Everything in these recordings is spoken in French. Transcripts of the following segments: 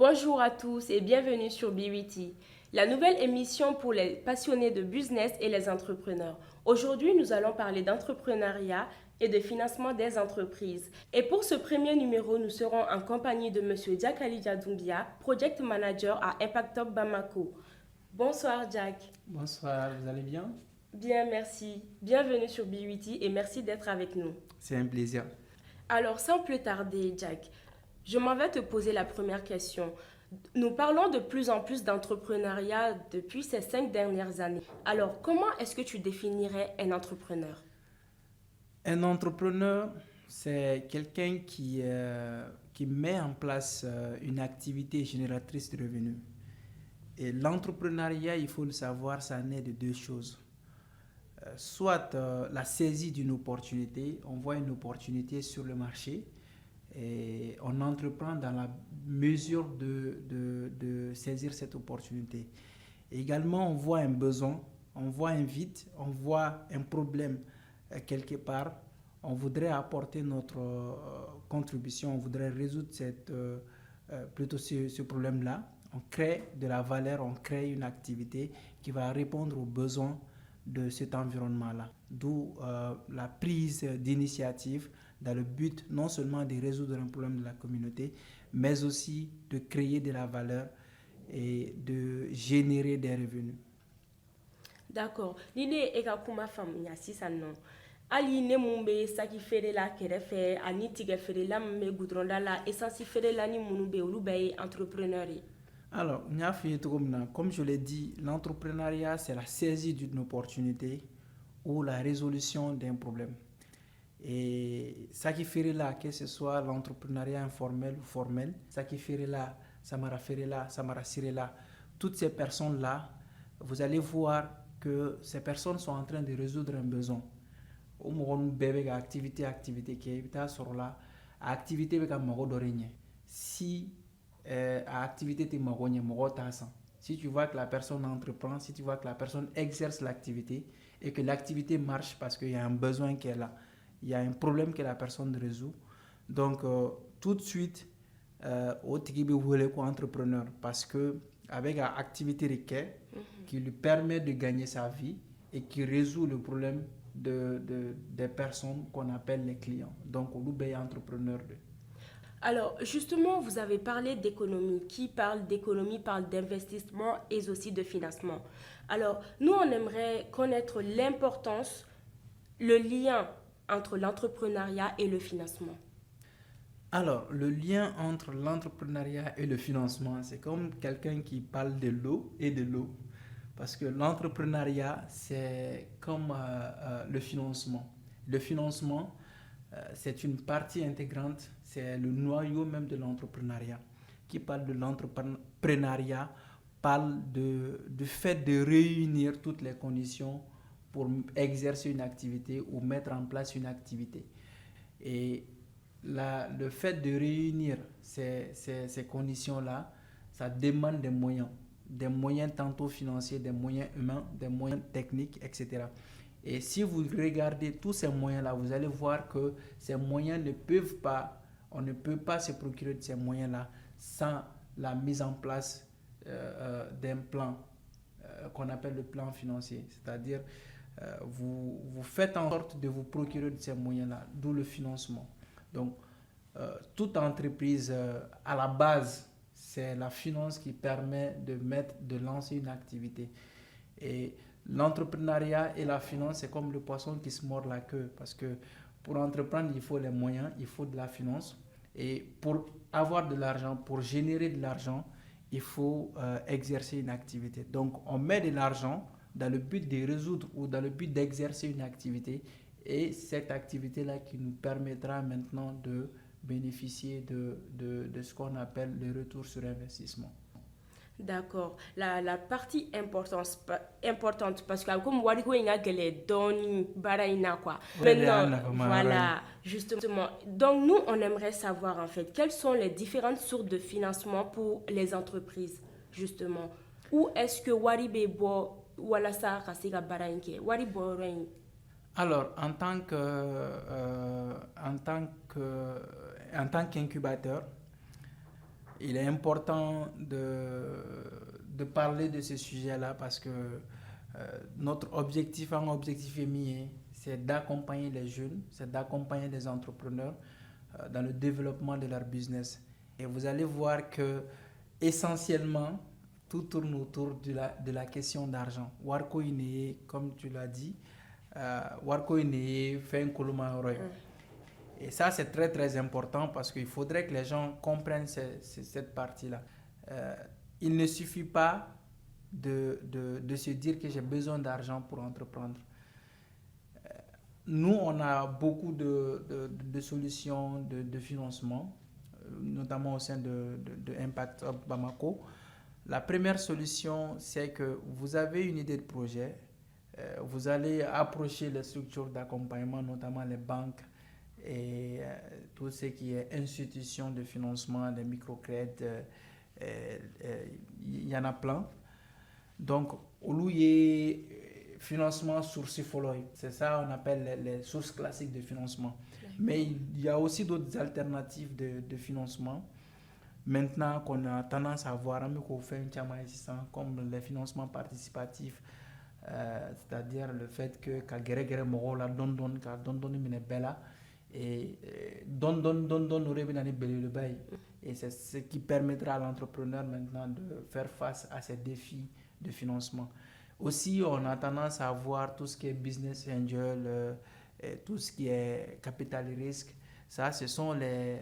Bonjour à tous et bienvenue sur BWT, la nouvelle émission pour les passionnés de business et les entrepreneurs. Aujourd'hui, nous allons parler d'entrepreneuriat et de financement des entreprises. Et pour ce premier numéro, nous serons en compagnie de M. Jack Ali Doumbia, Project Manager à Impact Hub Bamako. Bonsoir Jack. Bonsoir, vous allez bien? Bien, merci. Bienvenue sur BWT et merci d'être avec nous. C'est un plaisir. Alors, sans plus tarder, Jack, je m'en vais te poser la première question. Nous parlons de plus en plus d'entrepreneuriat depuis ces 5 dernières années. Alors, comment est-ce que tu définirais un entrepreneur? Un entrepreneur, c'est quelqu'un qui met en place une activité génératrice de revenus. Et l'entrepreneuriat, il faut le savoir, ça naît de deux choses. Soit la saisie d'une opportunité, on voit une opportunité sur le marché et on entreprend dans la mesure de saisir cette opportunité. Et également, on voit un besoin, on voit un vide, on voit un problème quelque part. On voudrait apporter notre contribution, on voudrait résoudre plutôt ce problème-là. On crée de la valeur, on crée une activité qui va répondre aux besoins de cet environnement-là. D'où la prise d'initiative dans le but non seulement de résoudre un problème de la communauté, mais aussi de créer de la valeur et de générer des revenus. D'accord. L'idée est que kuma famuya sisan non. Ali ne mun be saki feere la kɛrɛfɛ ani tigɛ feerela mun be goudronda la essence feerela ni munnu be olu bɛɛ ye entrepreneur ye. Alors, comme je l'ai dit, l'entrepreneuriat, c'est la saisie d'une opportunité ou la résolution d'un problème. Et ça qui ferait là, que ce soit l'entrepreneuriat informel ou formel, ça qui ferait là, Samara ferait là, Samara serait là, toutes ces personnes-là, vous allez voir que ces personnes sont en train de résoudre un besoin. Au moment où bébé activité qui est sur là, activité avec un mot d'origine. Si activité te magogne mogo tasan. Si tu vois que la personne entreprend, si tu vois que la personne exerce l'activité et que l'activité marche parce qu'il y a un besoin qu'elle a, il y a un problème que la personne résout. Donc tout de suite, au tikibi voulait quoi entrepreneur parce que avec l'activité requête qui lui permet de gagner sa vie et qui résout le problème des personnes qu'on appelle les clients. Donc on est entrepreneur. Alors, justement, vous avez parlé d'économie. Qui parle d'économie parle d'investissement et aussi de financement. Alors, nous, on aimerait connaître l'importance, le lien entre l'entrepreneuriat et le financement. Alors, le lien entre l'entrepreneuriat et le financement, c'est comme quelqu'un qui parle de l'eau et de l'eau. Parce que l'entrepreneuriat, c'est comme le financement. Le financement, c'est une partie intégrante, c'est le noyau même de l'entrepreneuriat. Qui parle de l'entrepreneuriat, parle du fait de réunir toutes les conditions pour exercer une activité ou mettre en place une activité. Et le fait de réunir ces conditions-là, ça demande des moyens tantôt financiers, des moyens humains, des moyens techniques, etc. Et si vous regardez tous ces moyens-là, vous allez voir que ces moyens on ne peut pas se procurer de ces moyens-là sans la mise en place d'un plan qu'on appelle le plan financier. C'est-à-dire, vous faites en sorte de vous procurer de ces moyens-là, d'où le financement. Donc, toute entreprise, à la base, c'est la finance qui permet de lancer une activité. Et l'entrepreneuriat et la finance, c'est comme le poisson qui se mord la queue. Parce que pour entreprendre, il faut les moyens, il faut de la finance. Et pour avoir de l'argent, pour générer de l'argent, il faut exercer une activité. Donc, on met de l'argent dans le but de résoudre ou dans le but d'exercer une activité. Et cette activité-là qui nous permettra maintenant de bénéficier de ce qu'on appelle le retour sur investissement. D'accord. La partie importante, parce que comme Wariko Inga Gele Doni Baraina quoi. Maintenant, voilà, justement. Donc nous, on aimerait savoir en fait quelles sont les différentes sources de financement pour les entreprises, justement. Où est-ce que Waribe Bo Walasa Kasika Barainke Waribo Rain. Alors, en tant qu'incubateur, Il est important de parler de ce sujet-là parce que notre objectif en objectif émis, c'est d'accompagner les jeunes, c'est d'accompagner les entrepreneurs dans le développement de leur business. Et vous allez voir que essentiellement, tout tourne autour de la question d'argent. Warko ine, comme tu l'as dit, Warko ine fait un koloma roy. Et ça, c'est très très important parce qu'il faudrait que les gens comprennent cette partie-là. Il ne suffit pas de se dire que j'ai besoin d'argent pour entreprendre. Nous, on a beaucoup de solutions de financement, notamment au sein de Impact Hub Bamako. La première solution, c'est que vous avez une idée de projet, vous allez approcher les structures d'accompagnement, notamment les banques et tout ce qui est institutions de financement, des microcrédits, il y en a plein. Donc, au lieu financement source follow, c'est ça on appelle les sources classiques de financement. Mais il y a aussi d'autres alternatives de financement. Maintenant qu'on a tendance à voir comme les financements participatifs, c'est-à-dire le fait que et c'est ce qui permettra à l'entrepreneur maintenant de faire face à ces défis de financement. Aussi, on a tendance à voir tout ce qui est business angel, tout ce qui est capital risque. Ça, ce sont les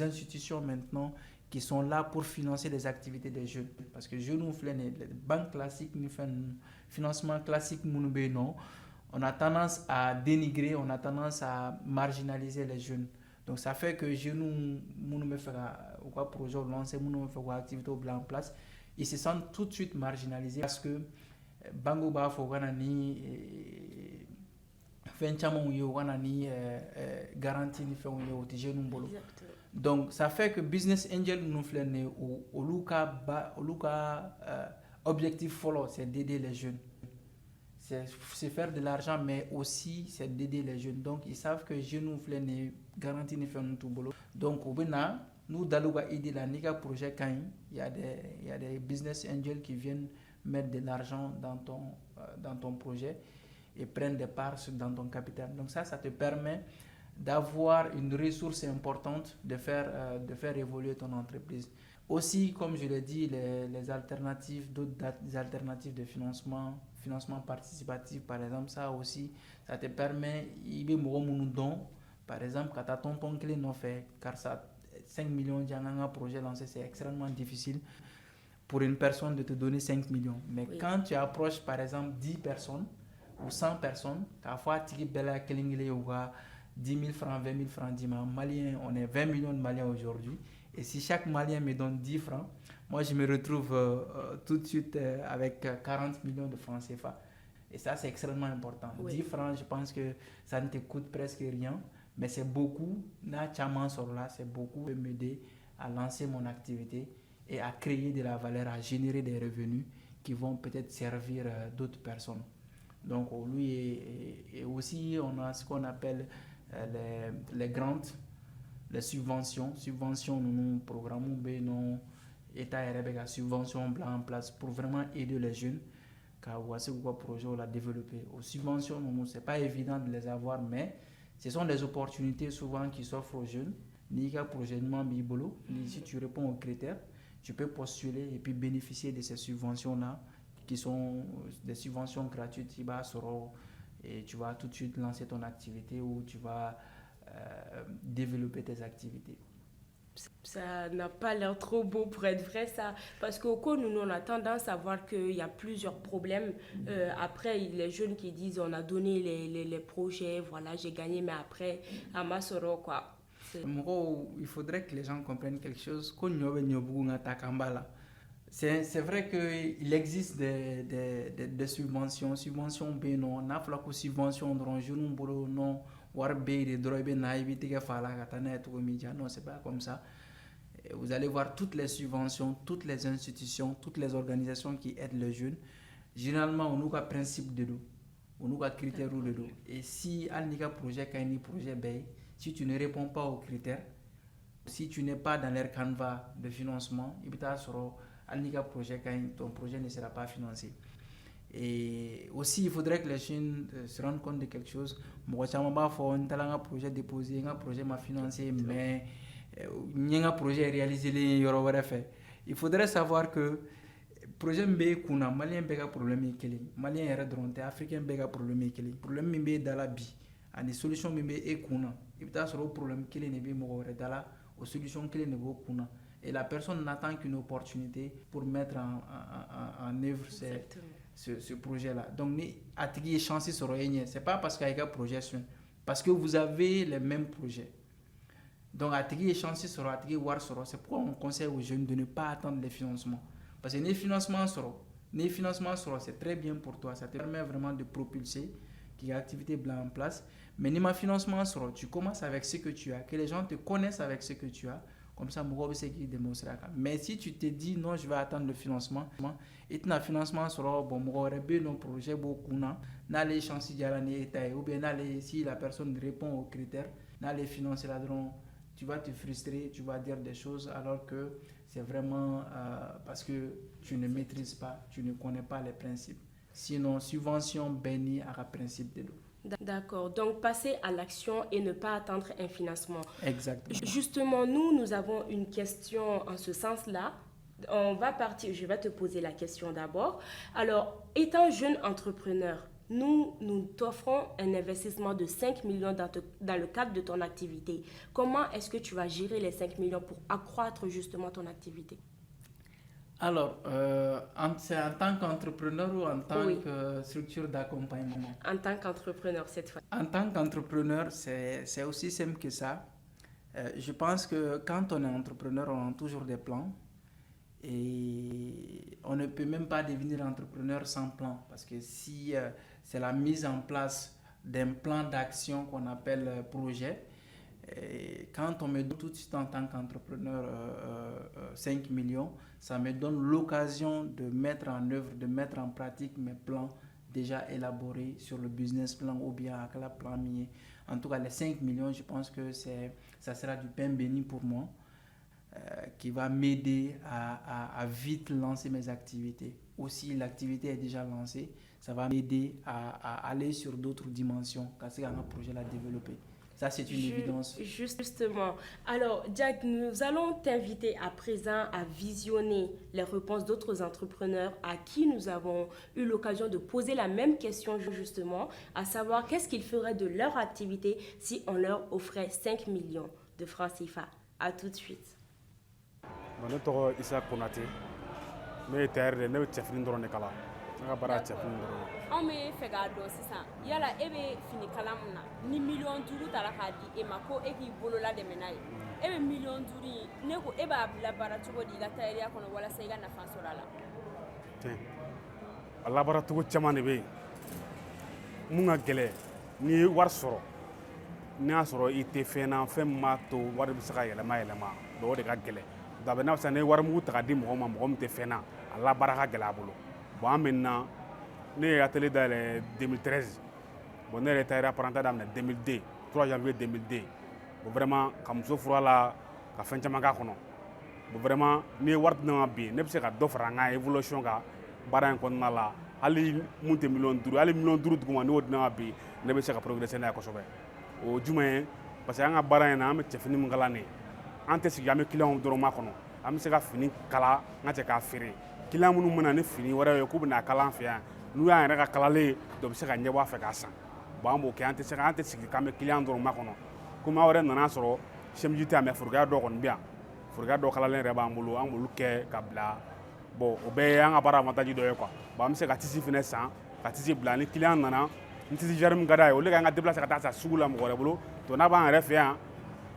institutions maintenant qui sont là pour financer les activités des jeunes. Parce que nous faisons les banques classiques, nous faisons financement classique, non. On a tendance à dénigrer, on a tendance à marginaliser les jeunes. Donc ça fait que nous me faire un projet lancer, nous me faire une activité en place, ils se sentent tout de suite marginalisés parce que bango ba fo wana ni fen chama yo wana ni garantie ni fe on yo ti jeune mbolo. Donc ça fait que business angel nous flene au luka objectif follow, c'est d'aider les jeunes. C'est faire de l'argent, mais aussi c'est d'aider les jeunes. Donc ils savent que je nous fais une garantie de faire tout boulot. Donc au Bénin, nous d'aller aider la Nika projet quand il y a des business angels qui viennent mettre de l'argent dans ton projet et prennent des parts dans ton capital. Donc ça te permet d'avoir une ressource importante de faire évoluer ton entreprise. Aussi, comme je l'ai dit, les alternatives, des alternatives de financement participatif, par exemple, ça aussi, ça te permet, par exemple, quand tu as ton clé non fait, car ça, 5 millions de projet lancé, c'est extrêmement difficile pour une personne de te donner 5 millions. Mais quand tu approches, par exemple, 10 personnes ou 100 personnes, parfois, tu as 10 000 francs, 20 000 francs, 10 000 Maliens, on est 20 millions de Maliens aujourd'hui. Et si chaque Malien me donne 10 francs, moi je me retrouve tout de suite avec 40 millions de francs CFA. Et ça, c'est extrêmement important. 10 francs, je pense que ça ne te coûte presque rien, mais c'est beaucoup. C'est beaucoup de m'aider à lancer mon activité et à créer de la valeur, à générer des revenus qui vont peut-être servir d'autres personnes. Donc, lui, et aussi, on a ce qu'on appelle les grants. Les subventions, nous programmons nos État et subventions en place pour vraiment aider les jeunes car voici quoi projet on l'a développé. Aux subventions, ce n'est pas évident de les avoir, mais ce sont des opportunités souvent qui s'offrent aux jeunes. Si tu réponds aux critères, tu peux postuler et puis bénéficier de ces subventions-là qui sont des subventions gratuites et tu vas tout de suite lancer ton activité ou tu vas développer tes activités. Ça n'a pas l'air trop beau pour être vrai, ça. Parce qu'au coup, nous, on a tendance à voir qu'il y a plusieurs problèmes. Après, les jeunes qui disent on a donné les projets, voilà, j'ai gagné, mais après, à Masoro, quoi. Il faudrait que les gens comprennent quelque chose. C'est vrai qu'il existe des subventions. Subventions, on a fait la subvention non. Non, c'est pas comme ça. Vous allez voir toutes les subventions, toutes les institutions, toutes les organisations qui aident les jeunes. Généralement, on a un principe de l'eau, on a un critère de l'eau. Et si un projet, si tu ne réponds pas aux critères, Si tu n'es pas dans leur canevas de financement, ton projet ne sera pas financé. Et aussi, il faudrait que les jeunes se rendent compte de quelque chose. Moi, je n'ai un projet déposé, un projet m'a financé, mais un projet réalisé. Il faudrait savoir que le projet est un malien a problème malien est dronté africain a problème le problème est dans la vie des solutions est kuna il peut avoir problème qui est dans la solution qui est kuna et la personne n'attend qu'une opportunité pour mettre en œuvre ce projet là donc ni atigi chance sur rien c'est pas parce qu'il y a un projet parce que vous avez les mêmes projets. Donc, attirer chance sur attirer war sur, c'est pourquoi on conseille aux jeunes de ne pas attendre les financements. Parce que les financements seront, c'est très bien pour toi, ça te permet vraiment de propulser, qu'il y a activité en place. Mais les financements seront, tu commences avec ce que tu as, que les gens te connaissent avec ce que tu as, comme ça, moi, c'est qui démontrera. Mais si tu te dis non, je vais attendre le financement, et le financement sera bon, moi, non projet beaucoup, n'allez chancer d'y ou bien si la personne répond aux critères, n'allez financer là-dedans. Tu vas te frustrer, tu vas dire des choses alors que c'est vraiment parce que tu ne maîtrises pas, tu ne connais pas les principes. Sinon, subvention bénie à un principe de l'eau. D'accord, donc passer à l'action et ne pas attendre un financement. Exactement. Justement, nous avons une question en ce sens-là. Je vais te poser la question d'abord. Alors, étant jeune entrepreneur, nous t'offrons un investissement de 5 millions dans le cadre de ton activité. Comment est-ce que tu vas gérer les 5 millions pour accroître justement ton activité? Alors, c'est en tant qu'entrepreneur ou en tant que structure d'accompagnement? En tant qu'entrepreneur cette fois. En tant qu'entrepreneur, c'est aussi simple que ça. Je pense que quand on est entrepreneur, on a toujours des plans. Et on ne peut même pas devenir entrepreneur sans plan. Parce que si c'est la mise en place d'un plan d'action qu'on appelle projet, et quand on me donne tout de suite en tant qu'entrepreneur 5 millions, ça me donne l'occasion de mettre en œuvre, de mettre en pratique mes plans déjà élaborés sur le business plan ou bien avec la plan minier. En tout cas, les 5 millions, je pense que ça sera du pain béni pour moi. Qui va m'aider à vite lancer mes activités. Aussi, l'activité est déjà lancée, ça va m'aider à aller sur d'autres dimensions parce qu'il y a un projet à développer. Ça, c'est une évidence. Justement. Alors, Jack, nous allons t'inviter à présent à visionner les réponses d'autres entrepreneurs à qui nous avons eu l'occasion de poser la même question justement, à savoir qu'est-ce qu'ils feraient de leur activité si on leur offrait 5 millions de francs CFA. À tout de suite. Ne tɔgɔ Isa Konate ne ye tailleur de ye ne bɛ cɛfini dɔrɔn de kala ne ka baara ye cɛfini dɔrɔn ye. Anw bɛ fɛ k'a dɔn sisan yala e bɛ fini kala min na ni miliyɔn 5 taara k'a di e ma ko e k'i bolola dɛmɛ n'a ye e bɛ miliyɔn 5 in ne ko e b'a bila baara cogo di i ka tailleuria kɔnɔ walasa i ka nafa sɔrɔ a la. Tiɲɛ a labaara cogo caman de bɛ yen mun ka gɛlɛn n'i ye wari sɔrɔ n'i y'a sɔrɔ i tɛ fɛn na fɛn min b'a to wari bɛ se ka yɛlɛma o de ka gɛlɛn. D'abord, n'a ne wari mugu ta ka di mɔgɔ ma mɔgɔ min tɛ fɛn na a labaara ka gɛlɛn a bolo bon an bɛ na ne ye atelier dayɛlɛ 2013 bon ne yɛrɛ tailleur apprenti daminɛ 2002 3 janvier 2002 bon vraiment ka muso furu a la ka fɛn caman k'a kɔnɔ bon vraiment n'i ye wari di ne ma bi ne bɛ se ka dɔ fara n ka évolution kan baara in kɔnɔna la hali mun tɛ miliyɔn 5 hali miliyɔn 5 duguma n'o di ne ma bi ne bɛ se ka progresser n'a ye kosɛbɛ o jumɛn ye parce que an ka baara in na an bɛ cɛfini min kala nin ye an tɛ sigi an bɛ client dɔrɔn ma kɔnɔ an bɛ se ka fini kala n ka cɛ k'a feere client minnu bɛ na ni fini wɛrɛ ye k'u bɛ na kala an fɛ yan n'u y'an yɛrɛ ka kalalen dɔ bɛ se ka ɲɛbɔ a fɛ k'a san bon an b'o kɛ an tɛ sigi k'an bɛ client dɔrɔn ma kɔnɔ komi aw yɛrɛ nana sɔrɔ CMJ tɛ yan mɛ forokɛya dɔ kɔni bɛ yan forokɛya dɔ kalalen yɛrɛ b'an bolo an b'olu kɛ ka bila bon o bɛɛ ye an ka baara avantage dɔ ye quoi bon an bɛ se ka tisi fɛnɛ san ka tisi bila ni client nana ni tisi jari min ka d'a ye olu k'an ka déplacer ka taa san sugu la mɔgɔ wɛrɛ bolo to n'a b'an yɛrɛ fɛ yan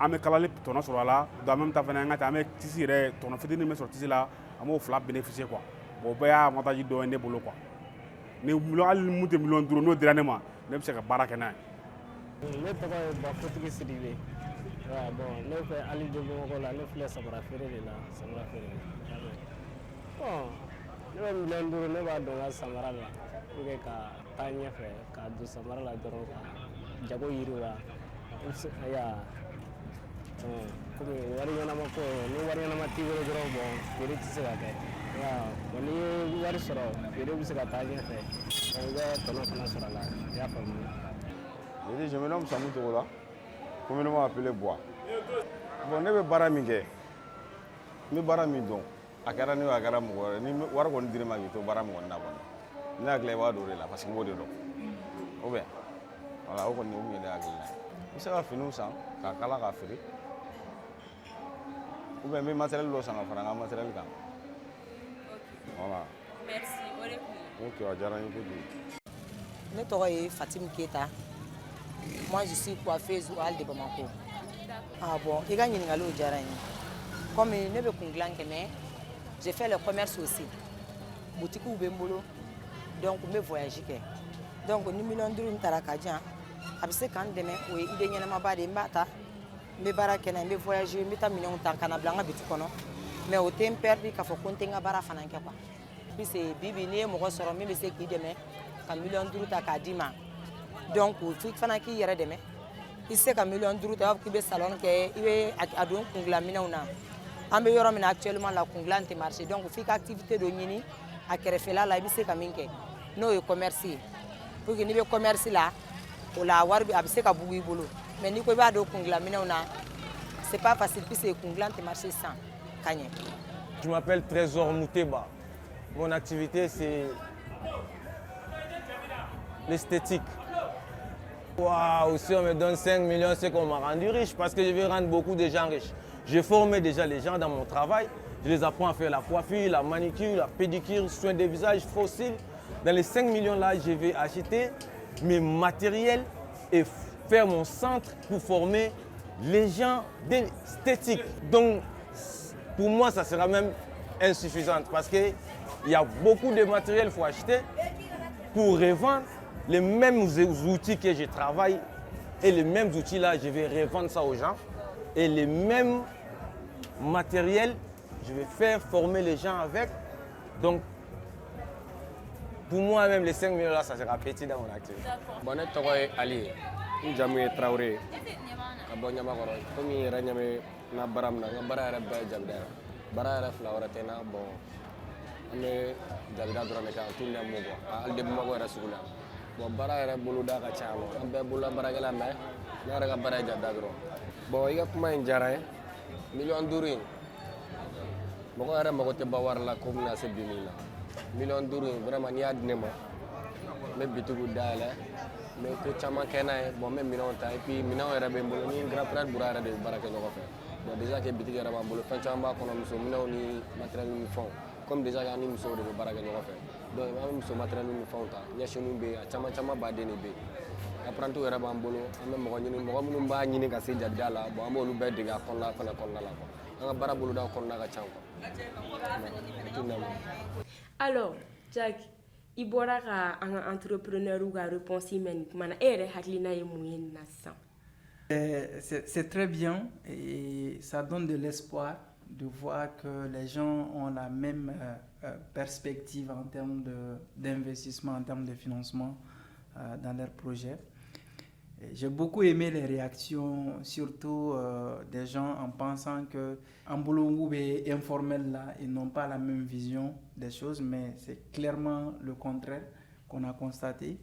an bɛ kalali tɔnɔ sɔrɔ a la donc en même temps fana an ka taa an bɛ tisi yɛrɛ tɔnɔ fitinin min sɔrɔ tisi la an b'o fila bénéficier quoi bon o bɛɛ y'a avantage dɔ ye ne bolo quoi ni hali mun tɛ miliyɔn 5 n'o dira ne ma ne bɛ se ka baara kɛ n'a ye. Ne tɔgɔ ye Bafotigi Sidibe bon ne fɛ hali don Bamakɔ la ne filɛ samara feere de la samara feere bon ne bɛ miliyɔn 5 ne b'a don n ka samara la pour que ka taa ɲɛfɛ ka don samara la dɔrɔn ka jago yiriwa Comme wari ɲɛnama ko ni wari ɲɛnama t'i bolo dɔrɔn feere tɛ se ka kɛ ni ye wari sɔrɔ feere bɛ se ka taa ɲɛfɛ i bɛ tɔnɔ fana sɔrɔ a la i y'a faamu. Je me nomme Samou Togola, communément appelé Bois. Bon, ne bɛ baara min kɛ n bɛ baara min dɔn a kɛra ne ye a kɛra mɔgɔ wɛrɛ ni wari kɔni dir'i ma k'i to baara min kɔni na kɔni ne hakili la i b'a don o de la parce que n b'o de dɔn ou bien voilà o kɔni o kun ye ne hakilina ye n bɛ se ka finiw san k'a kala k'a feere ou bien n bɛ matériel dɔ san ka fara n ka matériel kan voilà. Merci o de kun ye. Ok a diyara n ye kojugu. Ne tɔgɔ ye Fatim Keita. Moi je suis coiffeuse au Hall de Bamako. Ah bon, i ka ɲininkaliw diyara n ye. Comme ne bɛ kun dilan kɛ mais j'ai fait le commerce aussi. Boutiques bɛ n bolo donc n bɛ voyage kɛ. Donc ni $1 000 000 taara ka jan a bɛ se k'an dɛmɛ o ye idée ɲɛnamaba de ye n b'a ta n bɛ baara kɛ n'a ye n bɛ voyager n bɛ taa minɛnw ta ka na bila n ka boutique kɔnɔ mais o tɛ n perdre k'a fɔ ko n tɛ n ka baara fana kɛ quoi. Puisque bibi n'i ye mɔgɔ sɔrɔ min bɛ se k'i dɛmɛ ka $1 000 000 ta k'a d'i ma donc f'i fana k'i yɛrɛ dɛmɛ i se ka $1 000 000 ta i b'a fɔ k'i bɛ salon kɛ i bɛ a don kungilaminɛnw na an bɛ yɔrɔ min na actuellement la kungilan tɛ marché donc f'i ka activité dɔ ɲini a kɛrɛfɛla la i bɛ se ka min kɛ n'o ye commerce ye pour que n'i bɛ commerce la o la wari a bɛ se ka bugu i bolo mais n'i ko i b'a don kungilaminɛnw na c'est pas facile puisque kungilan tɛ marché san ka ɲɛ. Je m'appelle Trésor Mouteba. Mon activité c'est l'esthétique. Waouh, si on me donne 5 millions, c'est qu'on m'a rendu riche parce que je vais rendre beaucoup de gens riches. J'ai formé déjà les gens dans mon travail. Je les apprends à faire la coiffure, la manicure, la pédicure, soins de visage, fossiles. Dans les 5 millions là, je vais acheter mes matériels et faire mon centre pour former les gens d'esthétique. Donc, pour moi, ça sera même insuffisant parce qu'il y a beaucoup de matériel qu'il faut acheter pour revendre. Les mêmes outils que je travaille et les mêmes outils là, je vais revendre ça aux gens. Et les mêmes matériels, je vais faire former les gens avec. Donc, pour moi même les 5 millions là, ça sera petit dans mon activité. Bon, ne tɔgɔ ye Ali ye n jamu ye Tarawele ye ka bɔ Ɲamakɔrɔ komi n yɛrɛ ɲɛ bɛ n ka baara min na n ka baara yɛrɛ bɛɛ ye jabida ye baara yɛrɛ fila wɛrɛ tɛ n na bon an bɛ jabida dɔrɔn de kɛ tout le monde hali de Bamakɔ yɛrɛ sugu la bon baara yɛrɛ boloda ka ca an bɛɛ bolola baarakɛla mais ne yɛrɛ ka baara ye jabida dɔrɔn bon i ka kuma in diyara n ye $5 000 in mɔgɔ yɛrɛ mago tɛ ba wari la ko bɛna se bi min na $5 000 in vraiment n'i y'a di ne ma n bɛ bitigiw dayɛlɛ n bɛ ko caman kɛ n'a ye bon n bɛ minɛnw ta et puis minɛnw yɛrɛ bɛ n bolo ni grand frère Bura yɛrɛ de bɛ baara kɛ ɲɔgɔn fɛ bon déjà que bitigi yɛrɛ b'an bolo fɛn caman b'a kɔnɔ muso minɛnw ni matériel ni fɛnw comme déjà an ni musow de bɛ baara kɛ ɲɔgɔn fɛ donc an bɛ muso matériel ni fɛnw ta ɲɛsiniw bɛ yen a caman caman baden de bɛ yen apprentis yɛrɛ b'an bolo an bɛ mɔgɔ ɲini mɔgɔ minnu b'a ɲini ka se jabida la bon an b'olu bɛɛ dege a kɔnɔna fana kɔnɔna la quoi an ka baara boloda kɔnɔna ka ca quoi. Alors, Jack, i bɔra ka an ka entrepreneur ka réponse men kumana e yɛrɛ hakilina ye mun ye na sisan? C'est très bien et ça donne de l'espoir de voir que les gens ont la même perspective en termes d'investissement, en termes de financement dans leurs projets. J'ai beaucoup aimé les réactions, surtout des gens en pensant que en boulot est informel là, ils n'ont pas la même vision des choses, mais c'est clairement le contraire qu'on a constaté.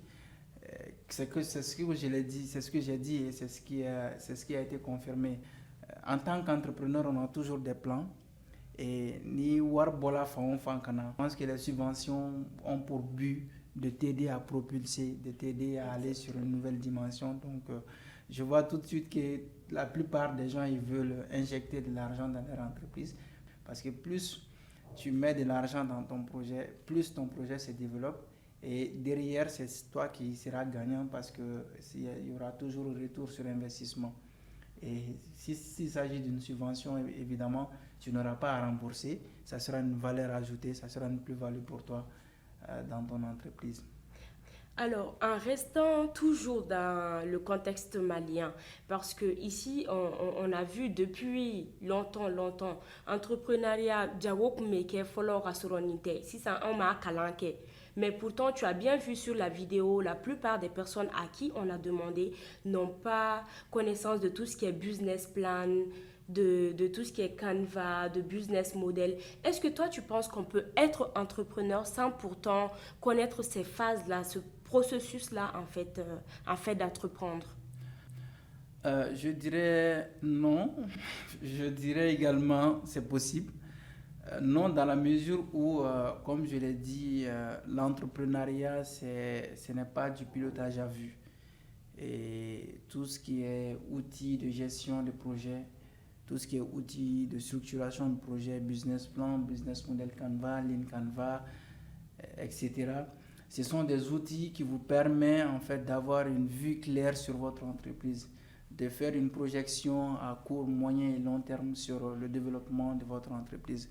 C'est ce que je l'ai dit, c'est ce que j'ai dit et c'est ce qui a été confirmé. En tant qu'entrepreneur, on a toujours des plans. Et ni warbola je pense que les subventions ont pour but de t'aider à propulser, de t'aider à aller sur une nouvelle dimension. Donc, je vois tout de suite que la plupart des gens, ils veulent injecter de l'argent dans leur entreprise. Parce que plus tu mets de l'argent dans ton projet, plus ton projet se développe. Et derrière, c'est toi qui seras gagnant parce qu'il y aura toujours un retour sur investissement. Et s'il s'agit d'une subvention, évidemment, tu n'auras pas à rembourser. Ça sera une valeur ajoutée, ça sera une plus-value pour toi dans ton entreprise. Alors, en restant toujours dans le contexte malien, parce que ici, on a vu depuis longtemps, entrepreneuriat, diawok meke follow rasoronite. Si ça on m'a kalanke. Mais pourtant, tu as bien vu sur la vidéo, la plupart des personnes à qui on a demandé n'ont pas connaissance de tout ce qui est business plan, de tout ce qui est Canva, de business model. Est-ce que toi, tu penses qu'on peut être entrepreneur sans pourtant connaître ces phases-là, ce processus-là, en fait d'entreprendre? Je dirais non. Je dirais également c'est possible. Non, dans la mesure où, comme je l'ai dit, l'entrepreneuriat, ce n'est pas du pilotage à vue. Et tout ce qui est outils de gestion de projet, tout ce qui est outils de structuration de projet, business plan, business model Canva, Lean Canva, etc. Ce sont des outils qui vous permettent en fait d'avoir une vue claire sur votre entreprise, de faire une projection à court, moyen et long terme sur le développement de votre entreprise.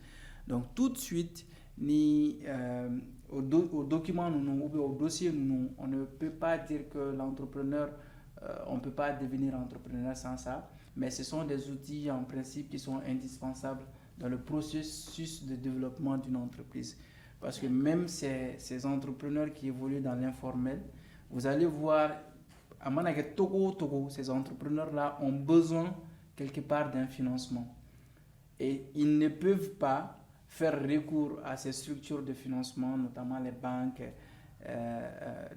Donc tout de suite, au document ou au dossier, on ne peut pas dire que l'entrepreneur, on ne peut pas devenir entrepreneur sans ça, mais ce sont des outils en principe qui sont indispensables dans le processus de développement d'une entreprise. Parce que même ces entrepreneurs qui évoluent dans l'informel, vous allez voir, à Managa Togo, ces entrepreneurs-là ont besoin quelque part d'un financement. Et ils ne peuvent pas faire recours à ces structures de financement, notamment les banques,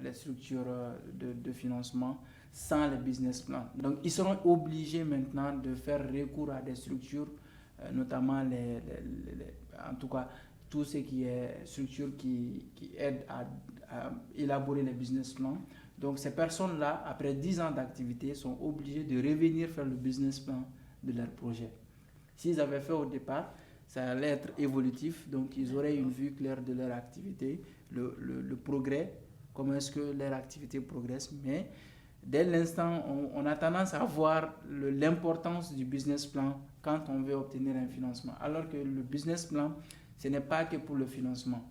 les structures de financement, sans les business plans. Donc, ils seront obligés maintenant de faire recours à des structures, notamment en tout cas, tout ce qui est structures qui aident à élaborer les business plans. Donc, ces personnes-là, après 10 ans d'activité, sont obligées de revenir faire le business plan de leur projet. S'ils avaient fait au départ, ça allait être évolutif, donc ils auraient une vue claire de leur activité, le progrès, comment est-ce que leur activité progresse. Mais dès l'instant, on a tendance à voir l'importance du business plan quand on veut obtenir un financement. Alors que le business plan, ce n'est pas que pour le financement.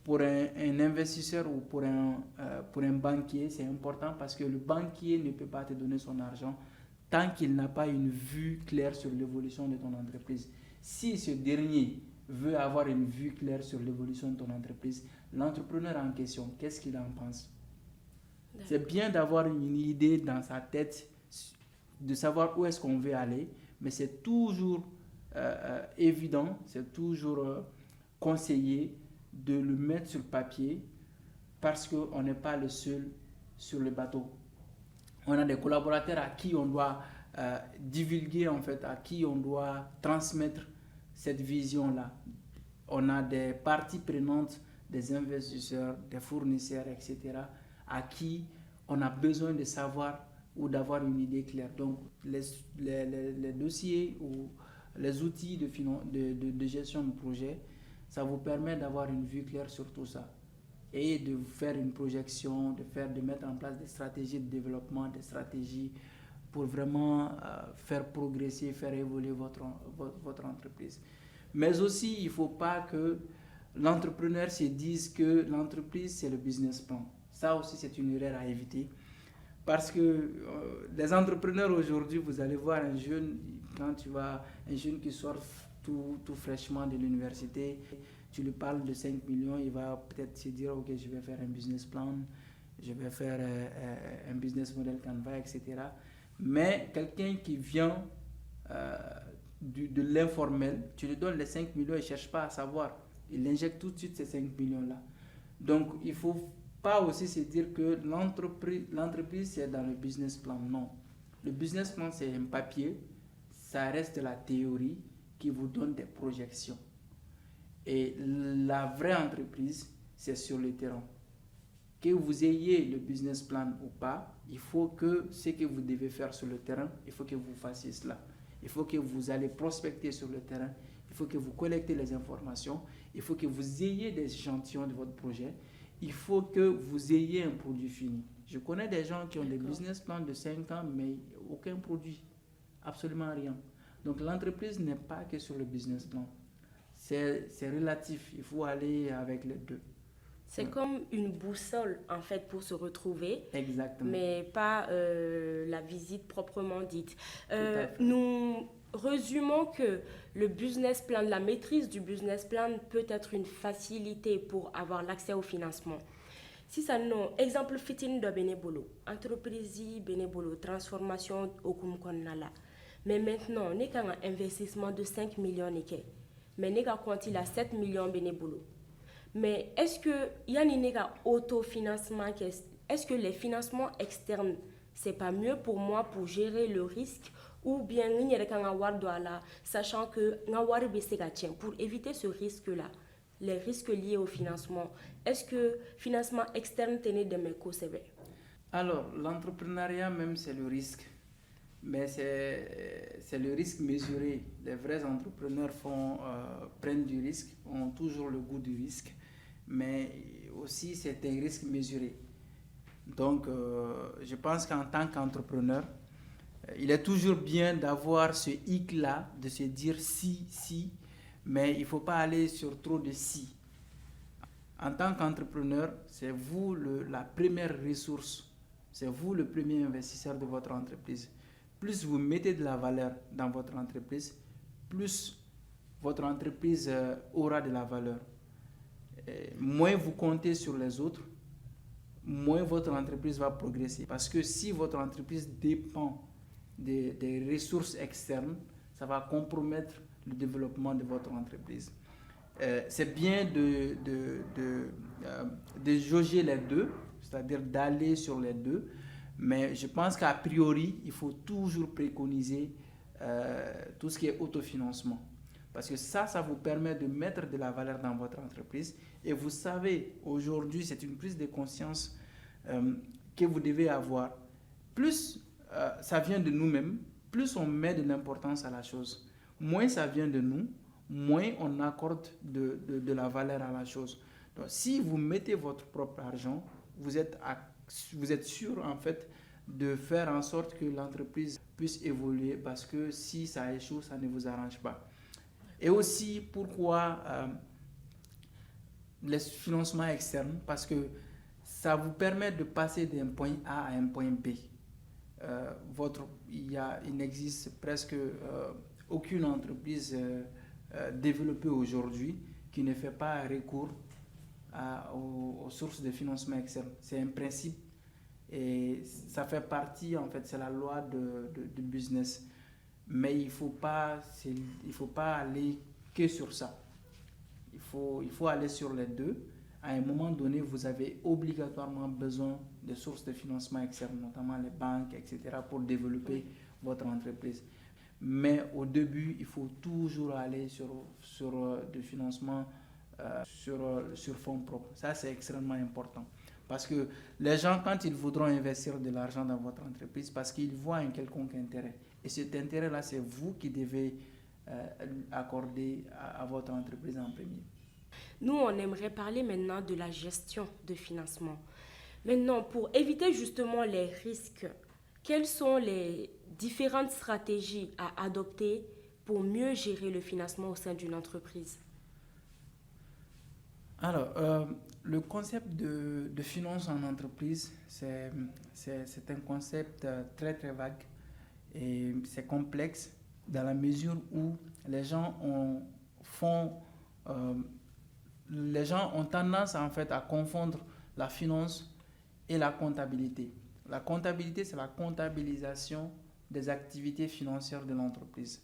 Pour un investisseur ou pour un banquier, c'est important parce que le banquier ne peut pas te donner son argent tant qu'il n'a pas une vue claire sur l'évolution de ton entreprise. Si ce dernier veut avoir une vue claire sur l'évolution de ton entreprise, l'entrepreneur en question, qu'est-ce qu'il en pense? C'est bien d'avoir une idée dans sa tête, de savoir où est-ce qu'on veut aller, mais c'est toujours évident, c'est toujours conseillé de le mettre sur papier parce qu'on n'est pas le seul sur le bateau. On a des collaborateurs à qui on doit divulguer, en fait, à qui on doit transmettre cette vision-là. On a des parties prenantes, des investisseurs, des fournisseurs, etc., à qui on a besoin de savoir ou d'avoir une idée claire. Donc, les dossiers ou les outils de gestion de projet, ça vous permet d'avoir une vue claire sur tout ça et de faire une projection, de mettre en place des stratégies de développement, des stratégies pour vraiment faire progresser, faire évoluer votre entreprise. Mais aussi, il ne faut pas que l'entrepreneur se dise que l'entreprise, c'est le business plan. Ça aussi, c'est une erreur à éviter. Parce que les entrepreneurs aujourd'hui, vous allez voir un jeune qui sort tout fraîchement de l'université, tu lui parles de 5 millions, il va peut-être se dire, ok, je vais faire un business plan, je vais faire un business model Canva, etc. Mais quelqu'un qui vient de l'informel, tu lui donnes les 5 millions, il ne cherche pas à savoir. Il injecte tout de suite ces 5 millions-là. Donc, il ne faut pas aussi se dire que l'entreprise, c'est dans le business plan. Non. Le business plan, c'est un papier. Ça reste de la théorie qui vous donne des projections. Et la vraie entreprise, c'est sur le terrain. Que vous ayez le business plan ou pas, il faut que ce que vous devez faire sur le terrain, il faut que vous fassiez cela. Il faut que vous allez prospecter sur le terrain. Il faut que vous collectez les informations. Il faut que vous ayez des échantillons de votre projet. Il faut que vous ayez un produit fini. Je connais des gens qui ont des business plans de 5 ans, mais aucun produit. Absolument rien. Donc l'entreprise n'est pas que sur le business plan. C'est relatif. Il faut aller avec les deux. C'est comme une boussole, en fait, pour se retrouver. Exactement. Mais pas la visite proprement dite. Nous résumons que le business plan, la maîtrise du business plan peut être une facilité pour avoir l'accès au financement. Si ça non, exemple fitin de bénévolo, entreprise bénévolo, transformation au kumkonala. Mais maintenant, on a un investissement de 5 millions, mais on a compté à 7 millions bénévolo. Mais est-ce que y a un autofinancement? Est-ce que les financements externes, c'est pas mieux pour moi pour gérer le risque, ou bien sachant que pour éviter ce risque-là, les risques liés au financement, est-ce que financement externe tenait de mes conseils? Alors, l'entrepreneuriat même, c'est le risque. Mais c'est le risque mesuré. Les vrais entrepreneurs prennent du risque, ont toujours le goût du risque. Mais aussi, c'est un risque mesuré. Donc, je pense qu'en tant qu'entrepreneur, il est toujours bien d'avoir ce hic-là, de se dire si, mais il ne faut pas aller sur trop de si. En tant qu'entrepreneur, c'est vous la première ressource, c'est vous le premier investisseur de votre entreprise. Plus vous mettez de la valeur dans votre entreprise, plus votre entreprise aura de la valeur. Et moins vous comptez sur les autres, moins votre entreprise va progresser. Parce que si votre entreprise dépend des ressources externes, ça va compromettre le développement de votre entreprise. C'est bien de jauger les deux, c'est-à-dire d'aller sur les deux, mais je pense qu'à priori, il faut toujours préconiser tout ce qui est autofinancement. Parce que ça vous permet de mettre de la valeur dans votre entreprise. Et vous savez, aujourd'hui, c'est une prise de conscience que vous devez avoir. Plus ça vient de nous-mêmes, plus on met de l'importance à la chose. Moins ça vient de nous, moins on accorde de la valeur à la chose. Donc, si vous mettez votre propre argent, vous êtes sûr, en fait, de faire en sorte que l'entreprise puisse évoluer, parce que si ça échoue, ça ne vous arrange pas. Et aussi, pourquoi les financements externes? Parce que ça vous permet de passer d'un point A à un point B. Il n'existe presque aucune entreprise développée aujourd'hui qui ne fait pas recours aux sources de financement externe. C'est un principe et ça fait partie, en fait, c'est la loi du business. Mais il ne faut pas aller que sur ça. Il faut aller sur les deux. À un moment donné, vous avez obligatoirement besoin de sources de financement externes, notamment les banques, etc., pour développer votre entreprise. Mais au début, il faut toujours aller sur du financement sur fonds propres. Ça, c'est extrêmement important. Parce que les gens, quand ils voudront investir de l'argent dans votre entreprise, parce qu'ils voient un quelconque intérêt. Et cet intérêt-là, c'est vous qui devez accorder à votre entreprise en premier. Nous, on aimerait parler maintenant de la gestion de financement. Maintenant, pour éviter justement les risques, quelles sont les différentes stratégies à adopter pour mieux gérer le financement au sein d'une entreprise? Alors, le concept de finance en entreprise, c'est un concept très très vague et c'est complexe dans la mesure où les gens ont tendance en fait à confondre la finance et la comptabilité. La comptabilité, c'est la comptabilisation des activités financières de l'entreprise.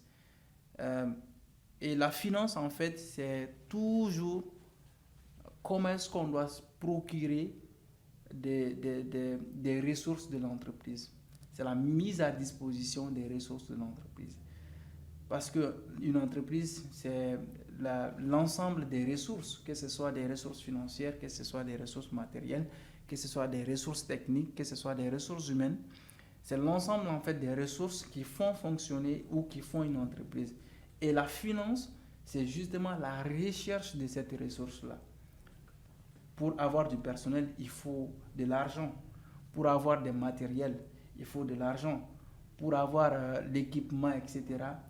Et la finance, en fait, c'est toujours comment est-ce qu'on doit se procurer des ressources de l'entreprise. C'est la mise à disposition des ressources de l'entreprise. Parce qu'une entreprise, c'est l'ensemble des ressources, que ce soit des ressources financières, que ce soit des ressources matérielles, que ce soit des ressources techniques, que ce soit des ressources humaines. C'est l'ensemble en fait des ressources qui font fonctionner ou qui font une entreprise. Et la finance, c'est justement la recherche de cette ressource-là. Pour avoir du personnel, il faut de l'argent. Pour avoir des matériels, il faut de l'argent. Pour avoir l'équipement, etc.,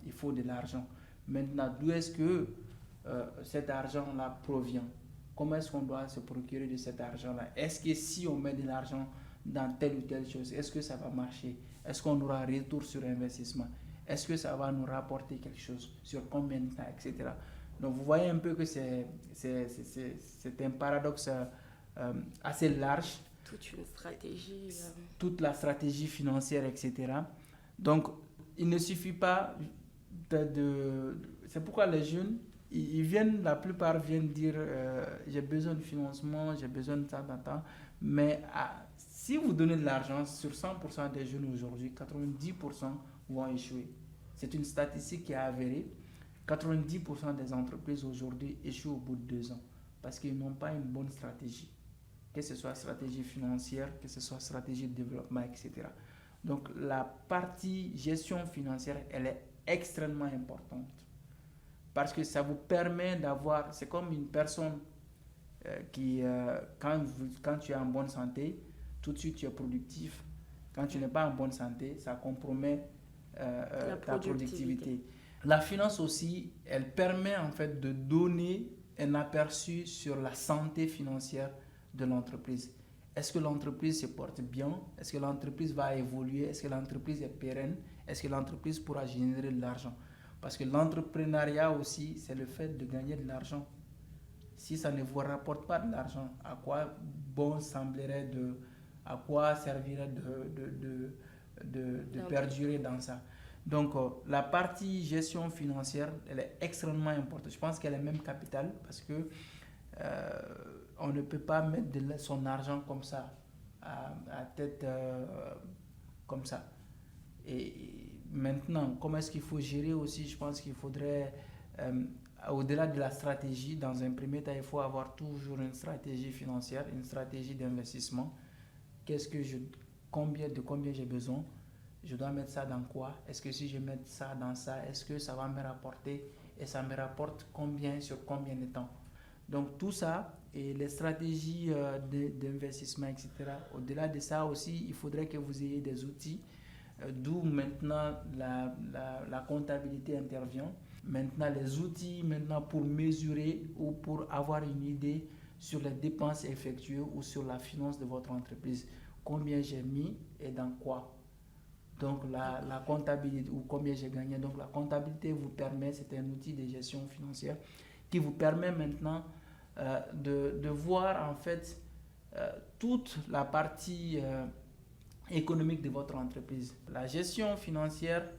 il faut de l'argent. Maintenant, d'où est-ce que cet argent-là provient? comment est-ce qu'on doit se procurer de cet argent-là? Est-ce que si on met de l'argent dans telle ou telle chose, est-ce que ça va marcher? Est-ce qu'on aura un retour sur investissement? Est-ce que ça va nous rapporter quelque chose? Sur combien de temps, etc. Donc vous voyez un peu que c'est un paradoxe assez large. Toute une stratégie. Toute la stratégie financière, etc. Donc il ne suffit pas c'est pourquoi les jeunes, la plupart viennent dire j'ai besoin de financement, j'ai besoin de ça, mais si vous donnez de l'argent, sur 100% des jeunes aujourd'hui, 90% vont échouer. C'est une statistique qui est avérée. 90% des entreprises aujourd'hui échouent au bout de 2 ans parce qu'ils n'ont pas une bonne stratégie, que ce soit stratégie financière, que ce soit stratégie de développement, etc. Donc la partie gestion financière, elle est extrêmement importante parce que ça vous permet d'avoir, c'est comme une personne quand tu es en bonne santé, tout de suite tu es productif. Quand tu n'es pas en bonne santé, ça compromet ta productivité. La finance aussi, elle permet en fait de donner un aperçu sur la santé financière de l'entreprise. Est-ce que l'entreprise se porte bien? Est-ce que l'entreprise va évoluer? Est-ce que l'entreprise est pérenne? Est-ce que l'entreprise pourra générer de l'argent? Parce que l'entrepreneuriat aussi, c'est le fait de gagner de l'argent. Si ça ne vous rapporte pas de l'argent, à quoi servirait de perdurer dans ça? Donc, la partie gestion financière, elle est extrêmement importante. Je pense qu'elle est même capitale parce que on ne peut pas mettre son argent comme ça, à tête comme ça. Et maintenant, comment est-ce qu'il faut gérer aussi? Je pense qu'il faudrait, au-delà de la stratégie, dans un premier temps, il faut avoir toujours une stratégie financière, une stratégie d'investissement. Combien j'ai besoin? Je dois mettre ça dans quoi? Est-ce que si je mets ça dans ça, est-ce que ça va me rapporter? Et ça me rapporte combien sur combien de temps? Donc tout ça et les stratégies d'investissement, etc. Au-delà de ça aussi, il faudrait que vous ayez des outils, d'où maintenant la comptabilité intervient. Maintenant les outils pour mesurer ou pour avoir une idée sur les dépenses effectuées ou sur la finance de votre entreprise. Combien j'ai mis et dans quoi? Donc la comptabilité ou combien j'ai gagné. Donc la comptabilité vous permet, c'est un outil de gestion financière qui vous permet maintenant de voir en fait toute la partie économique de votre entreprise. La gestion financière,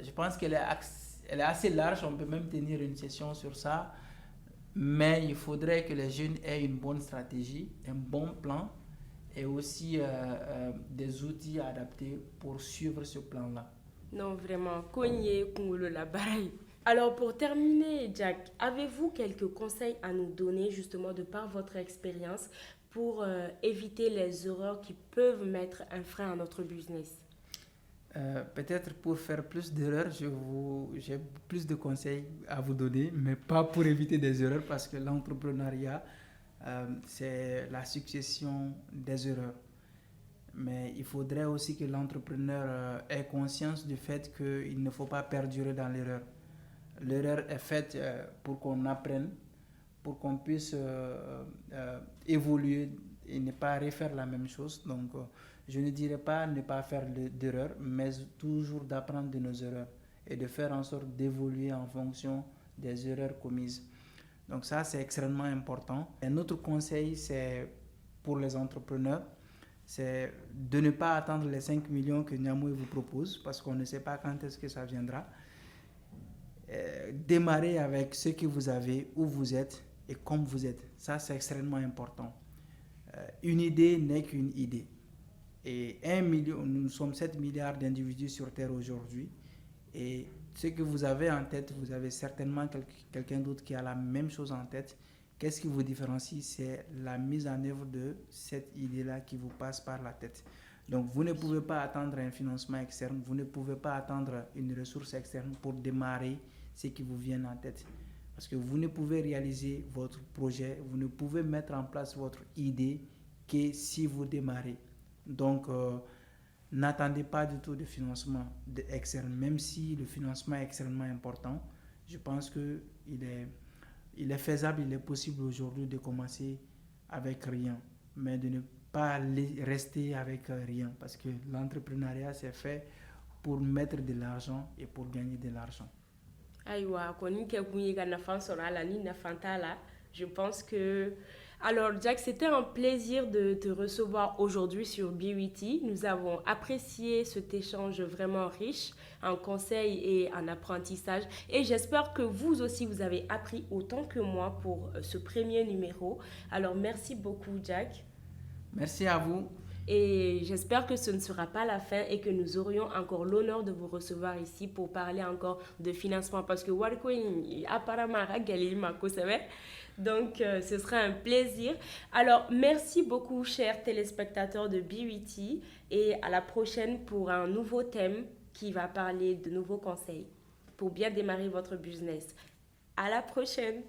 je pense qu'elle est assez large, on peut même tenir une session sur ça, mais il faudrait que les jeunes aient une bonne stratégie, un bon plan et aussi des outils adaptés pour suivre ce plan-là. Non, vraiment, Kogné, Kungolo, la baraille. Alors, pour terminer, Jack, avez-vous quelques conseils à nous donner, justement, de par votre expérience, pour éviter les erreurs qui peuvent mettre un frein à notre business? Peut-être pour faire plus d'erreurs, j'ai plus de conseils à vous donner, mais pas pour éviter des erreurs, parce que l'entrepreneuriat, c'est la succession des erreurs. Mais il faudrait aussi que l'entrepreneur ait conscience du fait qu'il ne faut pas perdurer dans l'erreur. L'erreur est faite pour qu'on apprenne, pour qu'on puisse évoluer et ne pas refaire la même chose. Donc, je ne dirais pas ne pas faire d'erreur, mais toujours d'apprendre de nos erreurs et de faire en sorte d'évoluer en fonction des erreurs commises. Donc ça, c'est extrêmement important. Un autre conseil, c'est pour les entrepreneurs, c'est de ne pas attendre les 5 millions que Niamoué vous propose, parce qu'on ne sait pas quand est-ce que ça viendra. Démarrer avec ce que vous avez, où vous êtes et comme vous êtes. Ça, c'est extrêmement important. Une idée n'est qu'une idée. Et 1 million, nous sommes 7 milliards d'individus sur Terre aujourd'hui. Et ce que vous avez en tête, vous avez certainement quelqu'un d'autre qui a la même chose en tête. Qu'est-ce qui vous différencie? C'est la mise en œuvre de cette idée-là qui vous passe par la tête. Donc, vous ne pouvez pas attendre un financement externe, vous ne pouvez pas attendre une ressource externe pour démarrer ce qui vous vient en tête. Parce que vous ne pouvez réaliser votre projet, vous ne pouvez mettre en place votre idée que si vous démarrez. Donc, n'attendez pas du tout de financement externe, même si le financement est extrêmement important. Je pense qu'il est il est faisable, il est possible aujourd'hui de commencer avec rien, mais de ne pas rester avec rien, parce que l'entrepreneuriat c'est fait pour mettre de l'argent et pour gagner de l'argent. Aïwa, je pense que... Alors, Jack, c'était un plaisir de te recevoir aujourd'hui sur BWT. Nous avons apprécié cet échange vraiment riche en conseils et en apprentissage. Et j'espère que vous aussi, vous avez appris autant que moi pour ce premier numéro. Alors, merci beaucoup, Jack. Merci à vous. Et j'espère que ce ne sera pas la fin et que nous aurions encore l'honneur de vous recevoir ici pour parler encore de financement. Parce que apparemment, donc, ce sera un plaisir. Alors, merci beaucoup, chers téléspectateurs de BWT. Et à la prochaine pour un nouveau thème qui va parler de nouveaux conseils pour bien démarrer votre business. À la prochaine.